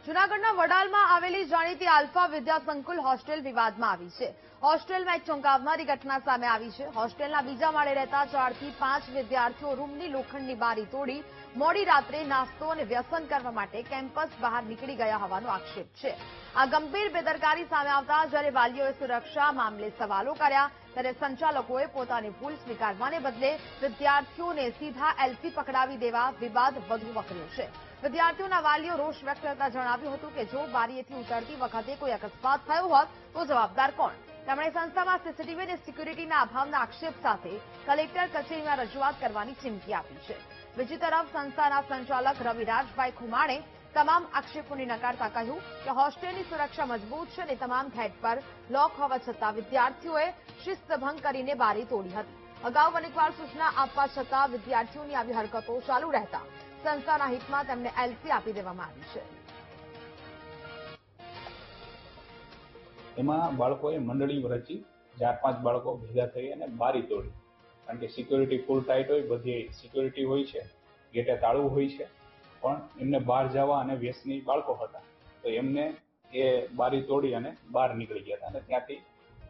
જૂનાગઢના વડાલમાં આવેલી જાણીતી આલ્ફા વિદ્યા સંકુલ હોસ્ટેલ વિવાદમાં આવી છે. હોસ્ટેલમાં એક ચોંકાવનારી ઘટના સામે આવી છે. હોસ્ટેલના બીજા માળે રહેતા 4 થી 5 વિદ્યાર્થીઓ રૂમની લોખંડની બારી તોડી મોડી રાત્રે નાસ્તો અને વ્યસન કરવા માટે કેમ્પસ બહાર નીકળી ગયા હોવાનો આક્ષેપ છે. આ ગંભીર બેદરકારી સામે આવતા જ્યારે વાલીઓએ સુરક્ષા મામલે સવાલો કર્યા, ત્યારે સંચાલકોએ પોતાની ભૂલ સ્વીકારવાને બદલે વિદ્યાર્થીઓને સીધા એલસી પકડાવી દેવા વિવાદ વધુ વકર્યો છે. વિદ્યાર્થીઓના વાલીઓ રોષ વ્યક્ત કરતા જણાવ્યું હતું કે જો બારીએથી ઉતરતી વખતે કોઈ અકસ્માત થયો હોત તો જવાબદાર કોણ? તેમણે સંસ્થામાં સીસીટીવી અને સિક્યુરિટીના અભાવના આક્ષેપ સાથે કલેક્ટર કચેરીમાં રજૂઆત કરવાની ચીમકી આપી છે. બીજી તરફ સંસ્થાના સંચાલક રવિરાજભાઈ ખુમાણે તમામ આક્ષેપોને નકારતા કહ્યું કે હોસ્ટેલની સુરક્ષા મજબૂત છે અને તમામ ગેટ પર લોક હોવા છતાં વિદ્યાર્થીઓએ શિસ્તભંગ કરીને બારી તોડી હતી. અગાઉ અનેકવાર સૂચના આપવા છતાં વિદ્યાર્થીઓની આવી હરકતો ચાલુ રહેતા સંસ્થાના હિતમાં તેમને એલસી આપી દેવામાં આવી છે. એમાં બાળકોએ મંડળી રચી 4-5 બાળકો ભેગા થઈ અને બારી તોડી. કારણ કે સિક્યુરિટી ફૂલ ટાઈટ હોય, બધી સિક્યુરિટી હોય છે, ગેટે તાળું હોય છે, પણ એમને બહાર જવા અને વ્યસની બાળકો હતા તો એમને એ બારી તોડી અને બહાર નીકળી ગયા હતા. અને ત્યાંથી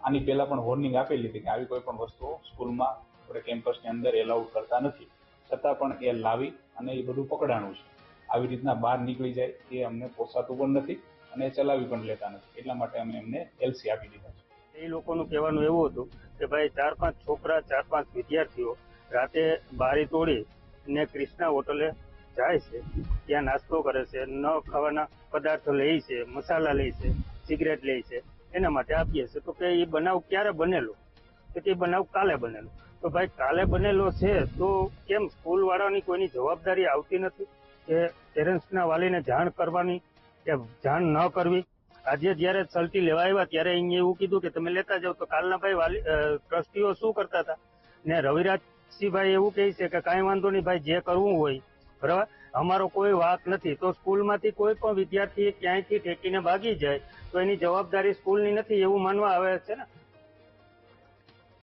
આની પહેલા પણ વોર્નિંગ આપેલી હતી કે આવી કોઈ પણ વસ્તુઓ સ્કૂલમાં આપણે કેમ્પસની અંદર એલાઉડ કરતા નથી, છતાં પણ એ લાવી અને એ બધું પકડાણું છે. આવી રીતના બહાર નીકળી જાય એ અમને પોસાતું પણ નથી અને ચલાવી પણ લેતા નથી. એટલા માટે અમે એમને એલસી આપી દીધા છે. એ લોકોનું કહેવાનું એવું હતું કે ભાઈ 4-5 છોકરા 4-5 વિદ્યાર્થીઓ રાતે બારી તોડી ને ક્રિષ્ના હોટલે જાય છે, ત્યાં નાસ્તો કરે છે, ન ખાવાના પદાર્થો લે છે, મસાલા લે છે, સિગરેટ લે છે, એના માટે આપીએ છીએ. તો કે એ બનાવ ક્યારે બનેલો? તો તે બનાવ કાલે બનેલો. તો ભાઈ કાલે બનેલો છે તો કેમ સ્કૂલ વાળાની કોઈની જવાબદારી આવતી નથી કે પેરેન્ટ્સના વાલીને જાણ કરવાની કે જાણ ન કરવી? આજે જયારે સલટી લેવા આવ્યા ત્યારે અહીંયા એવું કીધું કે તમે લેતા જાઓ. તો કાલના ભાઈ વાલી ટ્રસ્ટીઓ શું કરતા હતા? ને રવિરાજસિંહભાઈ એવું કહે છે કે કાંઈ વાંધો નહીં ભાઈ, જે કરવું હોય બરાબર, અમારો કોઈ વાંક નથી. તો સ્કૂલમાંથી કોઈ પણ વિદ્યાર્થી ક્યાંયથી ઠેકીને ભાગી જાય તો એની જવાબદારી સ્કૂલની નથી એવું માનવા આવે છે ને.